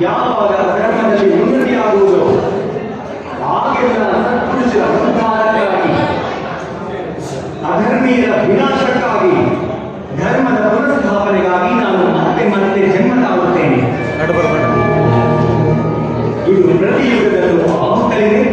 ಯಾವಾಗ ಧರ್ಮದಲ್ಲಿ ಉನ್ನತಿಯಾಗುವುದು ಆಗೆಲ್ಲ ಸತ್ಪುರುಷರ ಉದ್ಧಾರಕ್ಕಾಗಿ, ಅಧರ್ಮೀಯರ ವಿನಾಶಕ್ಕಾಗಿ, ಧರ್ಮದ ಪುನಃಸ್ಥಾಪನೆಗಾಗಿ ನಾನು ಮತ್ತೆ ಮತ್ತೆ ಜನ್ಮ ತಾಳುತ್ತೇನೆ. ಇದು ಪ್ರತಿ ಯುಗದಲ್ಲೂ ಆಗುತ್ತಲಿದೆ.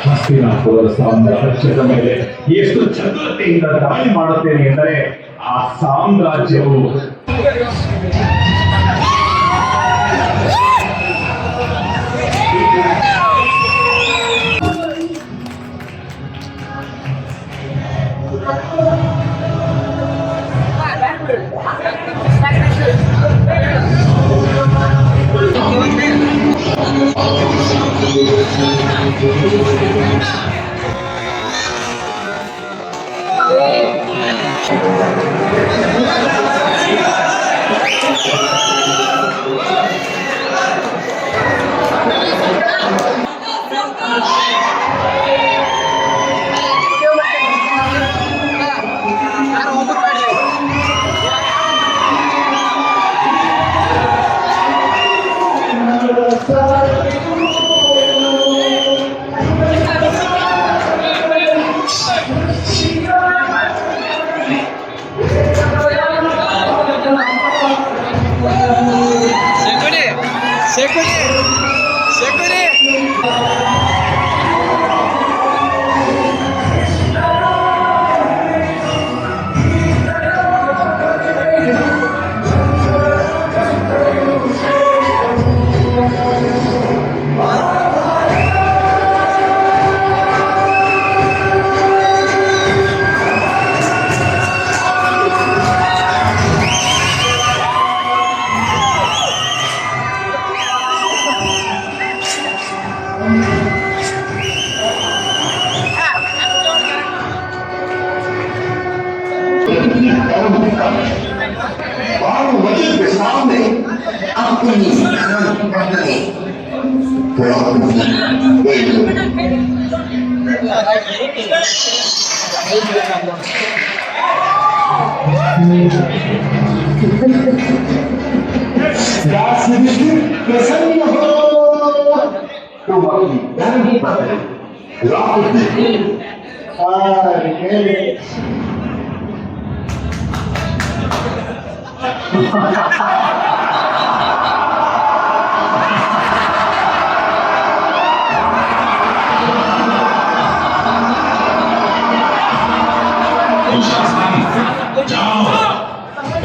ಹಸ್ತಿನಾಪುರದ ಸಾಮ್ರಾಜ್ಯದ ಮೇಲೆ ಎಷ್ಟು ಚತುರತೆಯಿಂದ ದಾಳಿ ಮಾಡುತ್ತೇನೆ ಎಂದರೆ ಆ ಸಾಮ್ರಾಜ್ಯವು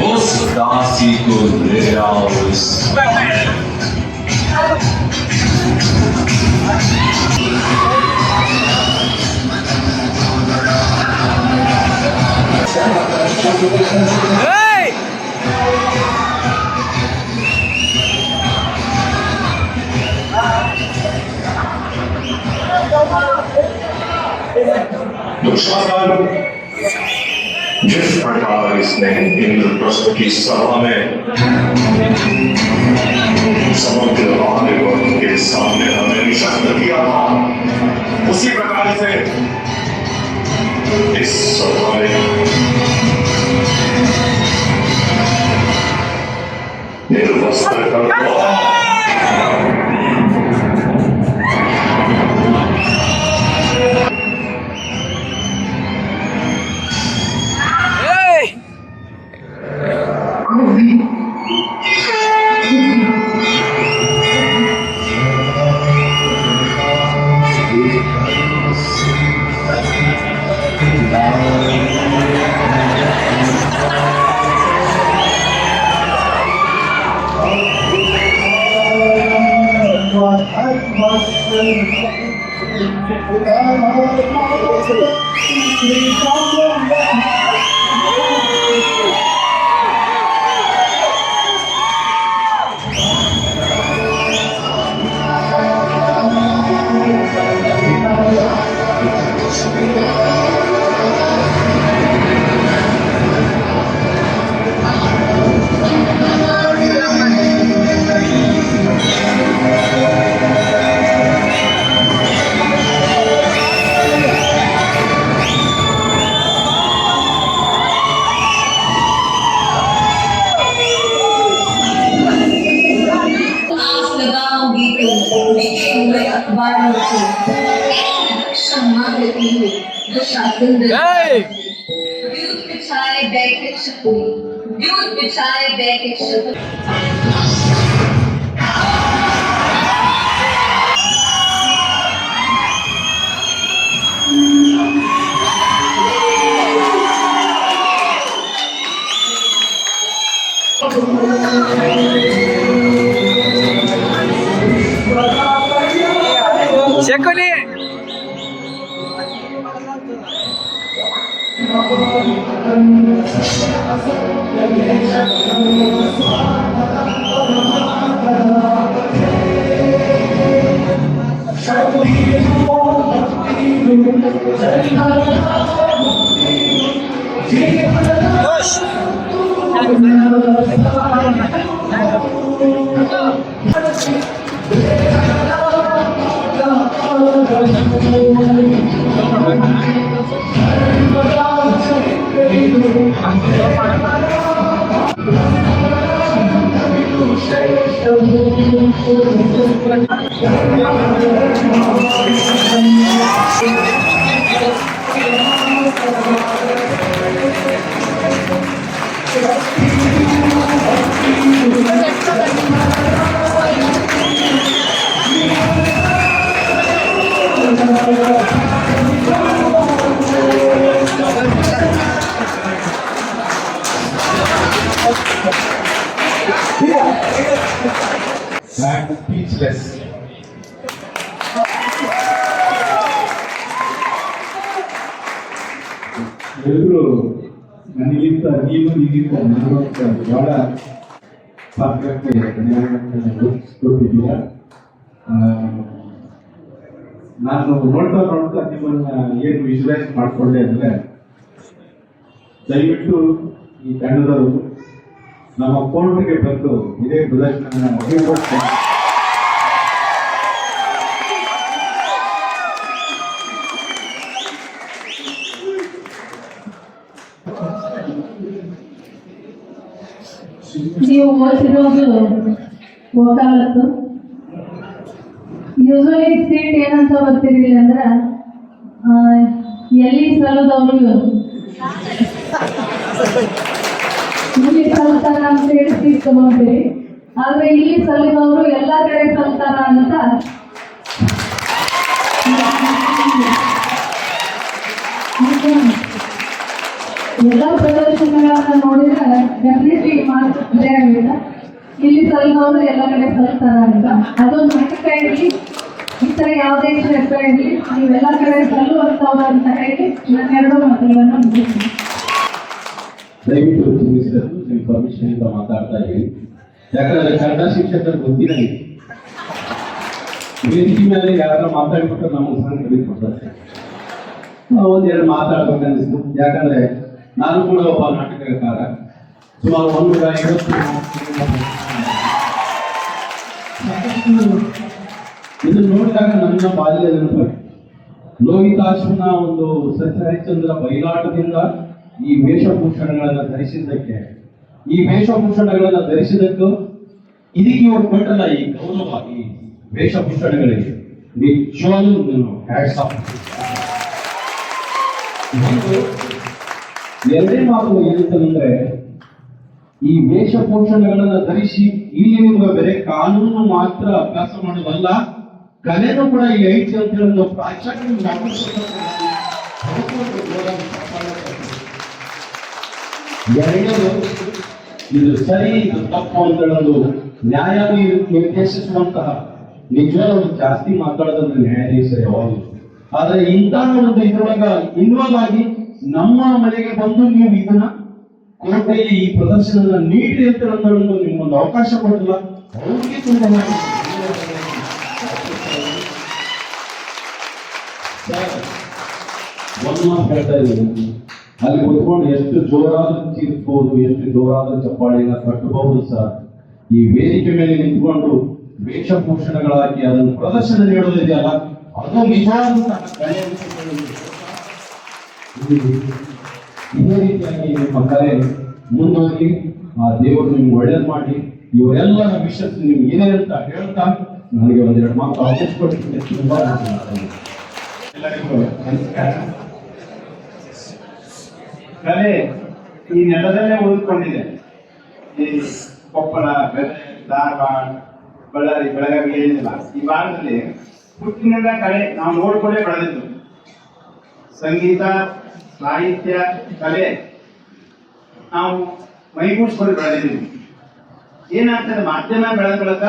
उस दासी को ले आओ इस Looks like जिस प्रकार इसने इंद्रप्रस्थ की सभा में समग्र आर्यवर्त के सामने हमें निशस्त्र किया था, उसी प्रकार से इस सभा में निर्वस्त्र कर दो। Shakuni I'm speechless. ಎಲ್ಲರೂ ನನಗಿಂತ ನೀನಿಗಿಂತ ನನಗಿಂತ ಬಹಳ ಪಾತ್ರಕ್ಕೆ ಕೊಟ್ಟಿದ್ದೀರ. ನಾನು ನೋಡ್ತಾ ನಿಮ್ಮನ್ನ ಏನು ವಿಜುವಲೈಸ್ ಮಾಡಿಕೊಂಡೆ ಅಂದರೆ, ದಯವಿಟ್ಟು ಈ ತಂಡದವರು ನಮ್ಮ ಕೋರ್ಟ್ಗೆ ಬಂದು ಇದೇ ಪ್ರದರ್ಶನ ಮುಗಿಸ್ಕೊಡ್ತೇನೆ. ನೀವು ಓದಿರೋದು ವಕಾಲತ್ತು. ಯೂಶಲಿ ಸೀಟ್ ಏನಂತ ಬರ್ತೀರಿ ಅಂದ್ರೆ, ಎಲ್ಲಿ ಸಲ್ಲದವರು ಇಲ್ಲಿ ಸಲ್ತಾರ ಅಂತ ಹೇಳಿ ಸೀಟ್ ತಗೊಂತೀರಿ. ಆದ್ರೆ ಇಲ್ಲಿ ಸಲ್ಲದವರು ಎಲ್ಲ ಕಡೆ ಸಲ್ತಾರ ಅಂತ ಎಲ್ಲ ಪ್ರದರ್ಶನಗಳನ್ನ ನೋಡಿದ್ರೆ ಡೆಫಿನೆಟ್ಲಿ ಮಾತೇ ಆಗಿಲ್ಲ. ಇಲ್ಲಿ ಸಲ್ಲದವರು ಎಲ್ಲ ಕಡೆ ಸಲ್ತಾರ ಅಂತ ಅದೊಂದು ನಾಟಕ ಇರಲಿ, ಈ ಥರ ಯಾವುದೇ ಕ್ಷೇತ್ರ ಇರಲಿ, ನೀವೆಲ್ಲ ಕಡೆ ಸಲ್ಲುವಂಥವ್ರು ಅಂತ ಹೇಳಿ ನಾನೆರಡು ಮಾತುಗಳನ್ನು ಮುಗಿಸ್ತೀನಿ. ದಯವಿಟ್ಟು ತಿಳಿಸಿದರು ನಿಮ್ಮ ಪರ್ಮಿಷನ್ ಇಂದ ಮಾತಾಡ್ತಾ ಇದ್ದೀವಿ. ಯಾಕಂದ್ರೆ ಕನ್ನಡ ಶಿಕ್ಷಕರು ಗೊತ್ತಿಲ್ಲ. ವೇದಿಕೆ ಮೇಲೆ ಯಾರು ಮಾತಾಡ್ಬಿಟ್ಟು ನಾವು ಸಣ್ಣ ಕಲಿತ್ಕೊಡ್ತಾರೆ. ಒಂದೆರಡು ಮಾತಾಡ್ಬೇಕು ಅನಿಸ್ತು. ಯಾಕಂದ್ರೆ ನಾನು ಕೂಡ ಒಬ್ಬ ನಾಟಕಕಾರ. ಸುಮಾರು 150 ಇದನ್ನು ನೋಡಿದಾಗ ನನ್ನ ಬಾಲ್ಯ ನೆನಪಾಗಿ ಲೋಹಿತಾಶ್ವನ ಒಂದು ಸತ್ಯಹರಿಶ್ಚಂದ್ರ ಬಯಲಾಟದಿಂದ ಈ ವೇಷಭೂಷಣಗಳನ್ನು ಧರಿಸಿದ್ದಕ್ಕೆ, ಈ ವೇಷಭೂಷಣಗಳನ್ನು ಧರಿಸಿದ್ದಕ್ಕೂ ಇದಕ್ಕೆ ಇವರು ಕೊಟ್ಟಲ್ಲ ಈ ಗೌರವ, ಈ ವೇಷಭೂಷಣಗಳಿಗೆ ನಿಜವಾಗ್ಲೂ ಹ್ಯಾಟ್ಸ್ ಆಫ್. ಎರಡೇ ಮಾತು ಏನಂತಂದ್ರೆ, ಈ ವೇಷಭೂಷಣಗಳನ್ನ ಧರಿಸಿ ಇಲ್ಲಿ ನಿಮ್ಗೆ ಬೇರೆ ಕಾನೂನು ಮಾತ್ರ ಅಭ್ಯಾಸ ಮಾಡೋದಲ್ಲ, ಕಲೆನೂ ಕೂಡ ಇಲ್ಲಿ ಐತಿ ಅಂತ ಹೇಳಿ ನಾವು ಪ್ರಾಚಾರ್ಯ ಎರಡನೇದು ಇದು ಸರಿ ಇದು ತಪ್ಪು ಅಂತ ಹೇಳೋದು ನ್ಯಾಯ ನಿರ್ದೇಶಿಸುವಂತಹ ನಿಜವಾದ ಜಾಸ್ತಿ ಮಾತಾಡೋದಂದ್ರೆ ನ್ಯಾಯಾಧೀಶರು ಯಾವಾಗಲೂ. ಆದ್ರೆ ಇಂತಹ ಒಂದು ಇದ್ರೊಳಗ ಇನ್ವಾಲ್ವ್ ಆಗಿ ನಮ್ಮ ಮನೆಗೆ ಬಂದು ನೀವು ಇದನ್ನ ಕೋರ್ಟಲ್ಲಿ ಈ ಪ್ರದರ್ಶನ ನೀಡಿ ಅಂತ ಹೇಳೋದು ನಿಮ್ಗೊಂದು ಅವಕಾಶ ಕೊಡಲ್ಲ, ಅವ್ರಿಗೆ ತುಂಬಾ ಹೇಳ್ತಾ ಇದ್ದೀನಿ. ಅಲ್ಲಿ ಕುತ್ಕೊಂಡು ಎಷ್ಟು ಜೋರಾದ್ರೂ ಚೀರ್ಸ್ಬೋದು, ಎಷ್ಟು ಜೋರಾದ್ರೂ ಚಪ್ಪಾಳಿನ ಕಟ್ಟಬಹುದು ಸರ್. ಈ ವೇದಿಕೆ ಮೇಲೆ ನಿಂತ್ಕೊಂಡು ವೇಷಭೂಷಣಗಳಾಗಿ ಅದನ್ನು ಪ್ರದರ್ಶನ ನೀಡೋದಿದೆಯಲ್ಲ, ಅದು ನಿಜವಾದಂತಹ ಕಲೆ ಅಂತ ಹೇಳೋದು. ಇದೇ ರೀತಿಯಾಗಿ ನಿಮ್ಮ ಕಲೆ ಮುಂದುವರಿ, ಆ ದೇವರು ನಿಮ್ಗೆ ಒಳ್ಳೇದು ಮಾಡಿ, ಇವರೆಲ್ಲರ ವಿಷಯಕ್ಕೆ ನಿಮ್ಗೆ ಏನೇ ಅಂತ ಹೇಳ್ತಾ ನನಗೆ ಒಂದೆರಡು ಮಾತು ಅವಕಾಶ ಕೊಟ್ಟಿದ್ದೆ. ತುಂಬಾ ಎಲ್ಲರಿಗೂ ನಮಸ್ಕಾರ. ಕಲೆ ಈ ನೆಲದಲ್ಲೇ ಉಳಿದುಕೊಂಡಿದೆ. ಈ ಕೊಪ್ಪಳ, ಧಾರವಾಡ, ಬಳ್ಳಾರಿ, ಬೆಳಗಾವಿ ಏನಿಲ್ಲ, ಈ ಭಾಗದಲ್ಲಿ ಹುಟ್ಟಿನಿಂದ ಕಲೆ ನಾವು ನೋಡ್ಕೊಂಡೇ ಬೆಳೆದಿದ್ದು. ಸಂಗೀತ, ಸಾಹಿತ್ಯ, ಕಲೆ ನಾವು ಮೈಗೂಡಿಸ್ಕೊಂಡು ಬೆಳೆದಿದ್ದೀವಿ. ಏನಾಗ್ತದೆ, ಮಾಧ್ಯಮ ಬೆಳೆದ ಬೆಳಕ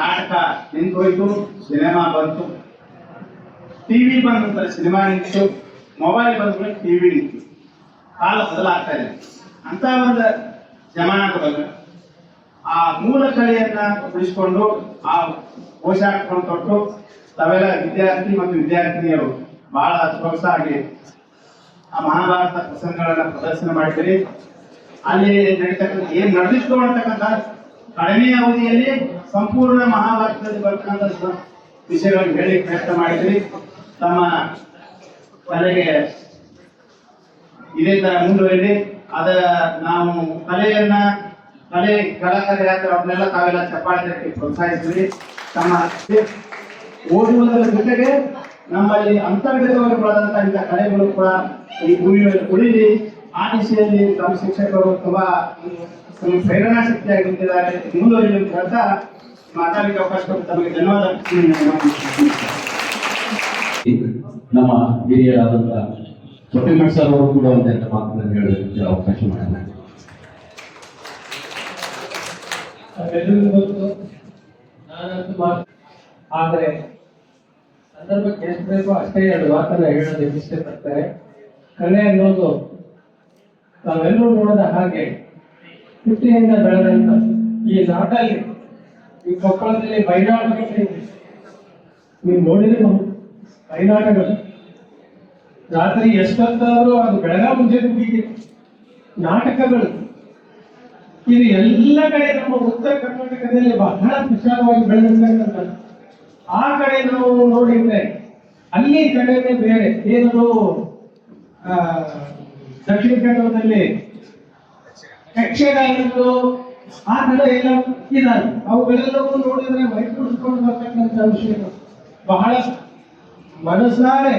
ನಾಟಕ ನಿಂತು ಹೋಯ್ತು, ಸಿನಿಮಾ ಬಂತು, ಟಿವಿ ಬಂದ ನಂತರ ಸಿನಿಮಾ ನಿಂತು, ಮೊಬೈಲ್ ಬಂದ ಟಿವಿ ನಿಂತು. ಕಾಲ ಬದಲಾಗ್ತಾ ಇದೆ. ಅಂತ ಒಂದು ಜಮಾನದೊಳಗೆ ಆ ಮೂಲ ಕಲೆಯನ್ನ ಉಳಿಸಿಕೊಂಡು ಆ ಪೋಷಾಕವನ್ನು ತೊಟ್ಟು ತಾವೆಲ್ಲ ವಿದ್ಯಾರ್ಥಿ ಮತ್ತು ವಿದ್ಯಾರ್ಥಿನಿಯರು ಬಹಳ ಸೊಗಸಾಗಿ ಆ ಮಹಾಭಾರತ ಪ್ರಸಂಗಗಳನ್ನ ಪ್ರದರ್ಶನ ಮಾಡಿದ್ರಿ. ಅಲ್ಲಿ ನಡೀತಕ್ಕಂಥ ಏನ್ ನಡೆದಿತ್ತು ಅಂತಕ್ಕಂಥ ಕಡಿಮೆ ಅವಧಿಯಲ್ಲಿ ಸಂಪೂರ್ಣ ಮಹಾಭಾರತದಲ್ಲಿ ಬರ್ತಕ್ಕಂಥ ವಿಷಯಗಳನ್ನು ಹೇಳಿ ಪ್ರಯತ್ನ ಮಾಡಿದ್ರಿ. ತಮ್ಮ ಕಲೆಗೆ ಇದೇ ತರ ಮುಂದುವರಿಲಿ. ಅದ ನಾವು ಕಲೆ ಕಲಾಕಾರ ಯಾತ್ರೆ ಅವ್ರನ್ನೆಲ್ಲ ತಾವೆಲ್ಲ ಚಪ್ಪಾಳೆ ಪ್ರೋತ್ಸಾಹಿಸಿದ್ರಿ. ತಮ್ಮ ಓದುವುದರ ಜೊತೆಗೆ ನಮ್ಮಲ್ಲಿ ಅಂತರ್ಗತವಾಗಿ ಬೆಳೆದಂತಹ ಇಂಥ ಕಲೆಗಳು ಕೂಡ ಈ ಭೂಮಿಯಲ್ಲಿ ಉಳಿಲಿ. ಆ ದಿಶೆಯಲ್ಲಿ ನಮ್ಮ ಶಿಕ್ಷಕರು ತುಂಬಾ ಪ್ರೇರಣಾ ಶಕ್ತಿಯಾಗಿ ನಿಂತಿದ್ದಾರೆ. ಮುಂದುವರಿಲಿ ಅಂತ ಹೇಳ್ತಾ ಮಾತಾಡಲಿಕ್ಕೆ ಅವಕಾಶ ಕೊಟ್ಟು ತಮಗೆ ಧನ್ಯವಾದ. ನಮ್ಮ ಹಿರಿಯರಾದಂತಹ ಚೊಟ್ಟಿಮಠ್ ಸರ್ ಅವರು ಕೂಡ ಒಂದೆರಡು ಮಾತುಗಳನ್ನು ಹೇಳೋದಕ್ಕೆ ಅವಕಾಶ ಮಾಡಿದ್ದಾರೆ. ಎಲ್ಲರಿಗೂ ಗೊತ್ತು, ನಾನಂತೂ ಆದರೆ ಸಂದರ್ಭಕ್ಕೆ ಎಷ್ಟು ಬೇಕೋ ಅಷ್ಟೇ ಎರಡು ಮಾತನ್ನ ಹೇಳೋದಕ್ಕೆ ಇಷ್ಟಪಡ್ತಾರೆ. ಕಲೆ ಅನ್ನೋದು ನಾವೆಲ್ಲರೂ ನೋಡಿದ ಹಾಗೆ ಹುಟ್ಟಿನಿಂದ ಬೆಳೆದಂತ ಈ ನಾಟಲ್ಲಿ, ಈ ಕೊಪ್ಪಳದಲ್ಲಿ ಬಯಲಾಟಗಳು ನೀವು ನೋಡಿದ್ರೆ ಬಯಲಾಟಗಳು ರಾತ್ರಿ ಎಷ್ಟೊತ್ತಾದರೂ ಅದು ಬೆಳಗ ಮುಂಚೆ ಮುಗಿಗೆ ನಾಟಕಗಳು ಇದು ಎಲ್ಲ ಕಡೆ ನಮ್ಮ ಉತ್ತರ ಕರ್ನಾಟಕದಲ್ಲಿ ಬಹಳ ವಿಶಾಲವಾಗಿ ಬೆಳೆದಿರ್ತಕ್ಕಂಥ. ಆ ಕಡೆ ನಾವು ನೋಡಿದ್ರೆ ಅಲ್ಲಿ ಕಡೆನೇ ಬೇರೆ ಏನದು ದಕ್ಷಿಣ ಕನ್ನಡದಲ್ಲಿ ಯಕ್ಷಗಾನಗಳು ಆ ಕಡೆ ಎಲ್ಲ ಇದಾವೆ. ಅವುಗಳೆಲ್ಲವೂ ನೋಡಿದ್ರೆ ಮೈಗೂಡಿಸ್ಕೊಂಡು ಬರ್ತಕ್ಕಂಥ ವಿಷಯಗಳು ಬಹಳ ಮನಸ್ಸಾರೆ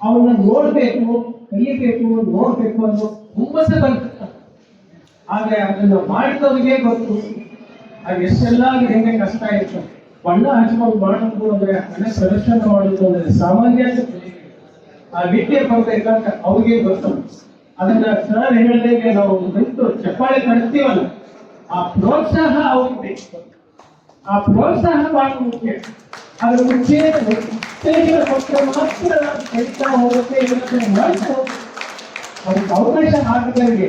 ಅವನ್ನ ನೋಡ್ಬೇಕು, ಕಲಿಯಬೇಕು, ನೋಡ್ಬೇಕು ಅನ್ನೋ ಹುಮ್ಮಸ್ಸೆ ಬರ್ತದೆ. ಆದ್ರೆ ಅದನ್ನ ಮಾಡಿದವ್ರಿಗೆ ಗೊತ್ತು ಅದು ಎಷ್ಟೆಲ್ಲ ಹೆಂಗೆ ಕಷ್ಟ ಇತ್ತು. ಬಣ್ಣ ಹಚ್ಕೊಂಡು ಮಾಡೋದು ಅಂದ್ರೆ ಹಣ ಪ್ರದರ್ಶನ ಮಾಡೋದು ಅಂದ್ರೆ ಸಾಮಾನ್ಯ ಆ ವಿದ್ಯೆ ಬರ್ಬೇಕಂತ ಅವ್ರಿಗೆ ಗೊತ್ತು. ಅದನ್ನ ಸರ್ ಹೇಳಿದಂಗೆ ನಾವು ನಿಂತು ಚಪ್ಪಾಳೆ ತಡ್ತೀವಲ್ಲ, ಆ ಪ್ರೋತ್ಸಾಹ ಅವ್ರಿಗೆ ಬೇಕು. ಆ ಪ್ರೋತ್ಸಾಹ ಬಹಳ ಮುಖ್ಯ. ಅದ್ರ ಮುಂಚೆ ಉತ್ತೇಜನ ಕೊಟ್ಟರೆ ಮಾತ್ರ ಬೆಳೀತಾ ಹೋಗುತ್ತೆ. ಅದಕ್ಕೆ ಅವಕಾಶ ಹಾಕಿದವರಿಗೆ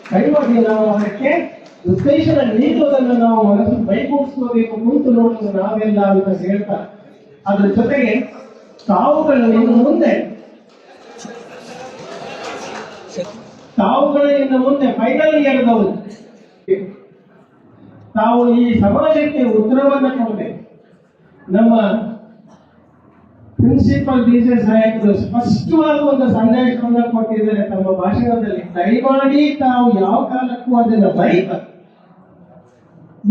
ಕೈವಾಗಿ ನಾವು ಅದಕ್ಕೆ ಉತ್ತೇಜನ ನೀಡುವುದನ್ನು ನಾವು ಮನಸ್ಸು ಬೈಗೂಡಿಸ್ಕೋಬೇಕು, ಕುಂತು ನೋಡೋದು ನಾವೆಲ್ಲ ಅಂತ ಹೇಳ್ತಾ, ಅದ್ರ ಜೊತೆಗೆ ತಾವುಗಳು ಇನ್ನು ಮುಂದೆ ತಾವುಗಳು ಇನ್ನು ಮುಂದೆ ಫೈನಲ್ ಇಯರ್ದವರು ತಾವು ಈ ಸಮಾಜಕ್ಕೆ ಉತ್ತರವನ್ನು ಕೊಡಬೇಕು. ನಮ್ಮ ಪ್ರಿನ್ಸಿಪಲ್ ಡಿ.ಸಿ. ಸಾಹೇಬರು ಸ್ಪಷ್ಟವಾದ ಒಂದು ಸಂದೇಶವನ್ನು ಕೊಟ್ಟಿದ್ದಾರೆ ತಮ್ಮ ಭಾಷಣದಲ್ಲಿ. ದಯಮಾಡಿ ತಾವು ಯಾವ ಕಾಲಕ್ಕೂ ಅದನ್ನು ಬರೀತಾರೆ.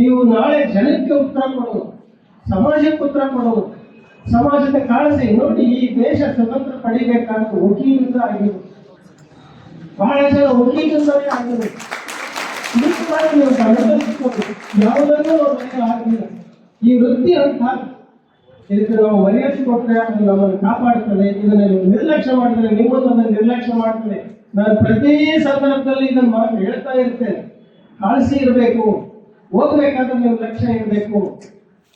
ನೀವು ನಾಳೆ ಜನಕ್ಕೆ ಉತ್ತರ ಕೊಡುವುದು, ಸಮಾಜಕ್ಕೆ ಉತ್ತರ ಕೊಡುವುದು, ಸಮಾಜದ ಕಾಳಜಿ ನೋಡಿ. ಈ ದೇಶ ಸ್ವತಂತ್ರ ಪಡಿಬೇಕಾದ್ರೆ ವಕೀಲರಿಂದ ಆಗಿರುವುದು, ಬಹಳ ಜನ ವಕೀಲರಿಂದಲೇ ಆಗಿರುವುದು. ನೀವು ಯಾವುದನ್ನೂ ಆಗಲಿಲ್ಲ. ಈ ವೃತ್ತಿ ಅಂತ ಇದಕ್ಕೆ ನಾವು ಮರ್ಯಾದೆ ಕೊಟ್ಟರೆ ಅದು ನಮ್ಮನ್ನು ಕಾಪಾಡುತ್ತದೆ. ಇದನ್ನು ನೀವು ನಿರ್ಲಕ್ಷ್ಯ ಮಾಡಿದರೆ ನಿಮ್ಮನ್ನು ಅದನ್ನು ನಿರ್ಲಕ್ಷ್ಯ ಮಾಡ್ತದೆ. ನಾನು ಪ್ರತಿ ಸಂದರ್ಭದಲ್ಲಿ ಇದನ್ನು ಮಾತು ಹೇಳ್ತಾ ಇರ್ತೇನೆ. ಕಾಳಜಿ ಇರಬೇಕು, ಓದಬೇಕಾದ್ರೆ ನೀವು ಲಕ್ಷ್ಯ ಇರಬೇಕು.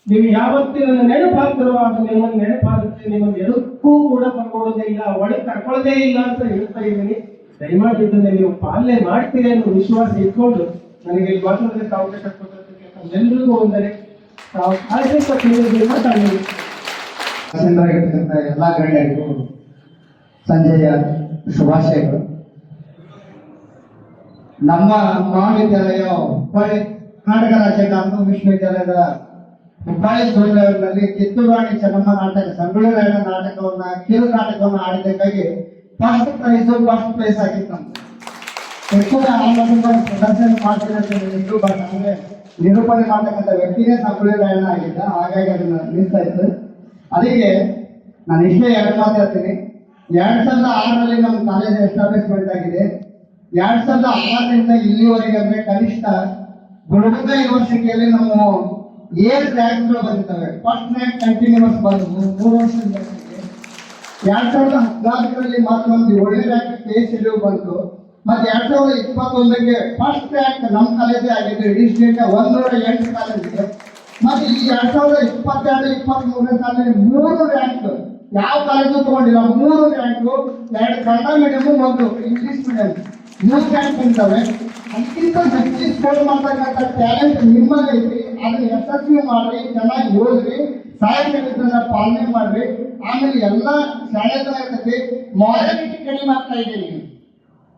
ನೀವು ಯಾವತ್ತೂ ಇದನ್ನು ನೆನಪಾಗ್ತಾರೋ ಅದು ನಿಮ್ಮನ್ನು ನೆನಪಾಗುತ್ತೆ. ನಿಮ್ಮನ್ನು ಎದಕ್ಕೂ ಕೂಡ ಬರ್ಕೊಳ್ಳೋದೇ ಇಲ್ಲ, ಒಳಗೆ ಕರ್ಕೊಳ್ಳೋದೇ ಇಲ್ಲ ಅಂತ ಹೇಳ್ತಾ ಇದ್ದೀನಿ. ದಯಮಾಡಿ ಇದನ್ನು ನೀವು ಪಾಲನೆ ಮಾಡ್ತೀರಿ ಅನ್ನೋ ವಿಶ್ವಾಸ ಇಟ್ಕೊಂಡು ನನಗೆ ಇಲ್ಲಿ ಮಾತಾಡೋದಕ್ಕೆ ಅವಕಾಶ ಕೊಟ್ಟದಕ್ಕೆ ಎಲ್ಲರಿಗೂ ಒಂದರೆ ತಾವು ಕಾಳಜಿ ಕೊಟ್ಟು ಮಾತಾಡಿ. ಎಲ್ಲ ಗಣ್ಯರಿಗೂ ಸಂಜೆಯ ಶುಭಾಶಯಗಳು. ನಮ್ಮ ಮಹಾವಿದ್ಯಾಲಯ ಹುಬ್ಬಳ್ಳಿ ಕರ್ನಾಟಕ ರಾಜ್ಯ ಕಾನೂನು ವಿಶ್ವವಿದ್ಯಾಲಯದ ಹುಬ್ಬಳ್ಳಿ ಸೋಮವಾರದಲ್ಲಿ ಕಿತ್ತೂರು ರಾಣಿ ಚೆನ್ನಮ್ಮ ನಾಟಕ, ಸಂಗೊಳ್ಳಿ ರಾಯಣ್ಣ ನಾಟಕವನ್ನ, ಕಿರು ನಾಟಕವನ್ನು ಆಡಿದ್ದಕ್ಕಾಗಿ ಫಸ್ಟ್ ಪ್ರೈಸ್ ಆಗಿತ್ತು ನಮ್ದು. ಹೆಚ್ಚು ಪ್ರದರ್ಶನ ಮಾಡ್ತಿದ್ರು, ಬಟ್ ನಮಗೆ ನಿರೂಪಣೆ ಮಾಡ್ತಕ್ಕಂಥ ವ್ಯಕ್ತಿನೇ ಸಂಗೊಳ್ಳಿ ರಾಯಣ್ಣ ಆಗಿದ್ದ. ಹಾಗಾಗಿ ಅದನ್ನ ನಿಲ್ಲಿಸ್ತಾ ಇತ್ತು. ಅದಕ್ಕೆ ನಾನು ಇಷ್ಟೇ ಎರಡು ಮಾತು ಹೇಳ್ತೀನಿ. 2006ರಲ್ಲಿ ನಮ್ಮ ಕಾಲೇಜ್ ಎಸ್ಟಾಬ್ಲಿಷ್ಮೆಂಟ್ ಆಗಿದೆ. 2006ರಿಂದ ಇಲ್ಲಿವರೆಗೆ ಅಂದ್ರೆ ಕನಿಷ್ಠ ಗುಲ್ಬರ್ಗ ಯೂನಿವರ್ಸಿಟಿಯಲ್ಲಿ ನಮ್ಮ ಏರ್ ರ್ಯಾಂಕ್ಗಳು ಬಂದಿದ್ದಾವೆ. ಫಸ್ಟ್ ರ್ಯಾಂಕ್ ಕಂಟಿನ್ಯೂಸ್ ಬಂದವು 3 ವರ್ಷದಿಂದ. 2014ರಲ್ಲಿ ಮತ್ತೊಂದು 7ನೇ ರ್ಯಾಂಕ್ KSU ಬಂತು. ಮತ್ತೆ 2021ಕ್ಕೆ ಫಸ್ಟ್ ರ್ಯಾಂಕ್ ನಮ್ಮ ಕಾಲೇಜೇ ಆಗಿದ್ದು. ಇಡೀ ಸ್ಟೇಟ್ 108 ಕಾಲೇಜಿಗೆ. ಮತ್ತೆ ಈ 2022-23ನೇ ಸಾಲಿನಲ್ಲಿ 3 ರ್ಯಾಂಕ್ ಯಾವ ಕಾಲೇಜು ತಗೊಂಡಿಲ್ಲ. 3 rank, 2 Kannada medium, 1 English medium, 3 rank ಬಂದಿದ್ದಾವೆ. ಅದಕ್ಕಿಂತ ಹೆಚ್ಚು ಸ್ಕೋರ್ ಮಾಡ್ತಕ್ಕಂಥ ಟ್ಯಾಲೆಂಟ್ ನಿಮ್ಮಲ್ಲಿ ಐತಿ. ಅದನ್ನ ಯಶಸ್ವಿ ಮಾಡ್ರಿ, ಚೆನ್ನಾಗಿ ಓದ್ರಿ, ಸಾಹಿತ್ಯಗಳನ್ನ ಪಾಲನೆ ಮಾಡ್ರಿ. ಆಮೇಲೆ ಎಲ್ಲ ಶಾಲೆಗಳ ಇರ್ತೈತಿ. ಮಾರಾಲಿಟಿ ಕಡಿಮೆ ಆಗ್ತಾ ಇದೆ.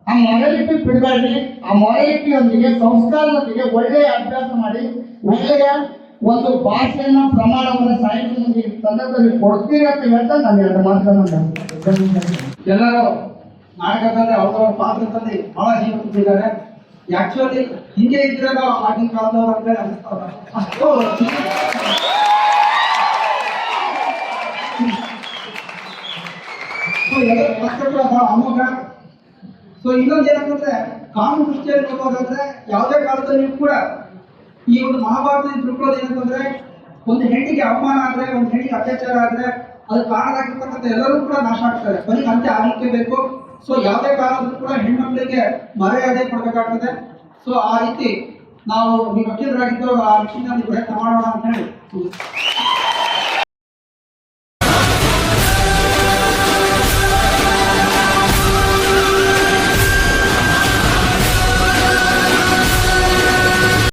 ಆ ಮಾರಾಲಿಟಿ ಬಿಡಬೇಡ್ರಿ. ಆ ಮಾರಾಲಿಟಿಯೊಂದಿಗೆ, ಸಂಸ್ಕಾರದೊಂದಿಗೆ ಒಳ್ಳೆಯ ಅಭ್ಯಾಸ ಮಾಡಿ, ಒಳ್ಳೆಯ ಒಂದು ಭಾಷೆಯನ್ನ, ಪ್ರಮಾಣವನ್ನು ಸಾಹಿತ್ಯದೊಂದಿಗೆ ಸಂದರ್ಭದಲ್ಲಿ ಕೊಡ್ತೀರಿ ಅಂತ ಹೇಳ್ತಾ ನಾನು 2 ಮಾತುಗಳನ್ನು ಎಲ್ಲರೂ ನಾಟಕದಲ್ಲಿ ಅವ್ರವ್ರ ಪಾತ್ರದಲ್ಲಿ ಬಹಳ ಜೀವಿಸಿದ್ದಾರೆ. ಆಕ್ಚುಲಿ ಹಿಂಗೆ ಇದ್ರೆ ನಾವು ಆಗಿನ ಕಾಲದವ್ರು ಅಂತ ಅನಿಸ್ತಾರ. ಅಮೋಘ. ಸೊ ಇನ್ನೊಂದು ಏನಂತಂದ್ರೆ, ಕಾನೂನು ದೃಷ್ಟಿಯಲ್ಲಿ ನೋಡೋದಾದ್ರೆ ಯಾವುದೇ ಕಾಲದಲ್ಲಿ ಕೂಡ ಈ ಒಂದು ಮಹಾಭಾರತದಲ್ಲಿ ತಿಳ್ಕೊಳ್ಳೋದು ಏನಂತಂದ್ರೆ, ಒಂದು ಹೆಣ್ಣಿಗೆ ಅವಮಾನ ಆದ್ರೆ, ಒಂದು ಹೆಣ್ಣಿಗೆ ಅತ್ಯಾಚಾರ ಆದ್ರೆ ಅದು ಕಾರಣರಾಗಿರ್ತಕ್ಕಂಥ ಎಲ್ಲರೂ ಕೂಡ ನಾಶ ಆಗ್ತಾರೆ. ಬರೀ ಅಂತ್ಯ ಆಗಲಿಕ್ಕೆ ಬೇಕು. ಸೊ ಯಾವುದೇ ಕಾರಣದಲ್ಲೂ ಕೂಡ ಹೆಣ್ಮಕ್ಳಿಗೆ ಮರ್ಯಾದೆ ಕೊಡಬೇಕಾಗ್ತದೆ. ಸೊ ಆ ರೀತಿ ನಾವು ನೀವು ವಕೀಲರಾಗಿದ್ದವರು ಆ ವಿಷಯನ ನೀವು ಪ್ರಯತ್ನ ಮಾಡೋಣ ಅಂತ ಹೇಳಿ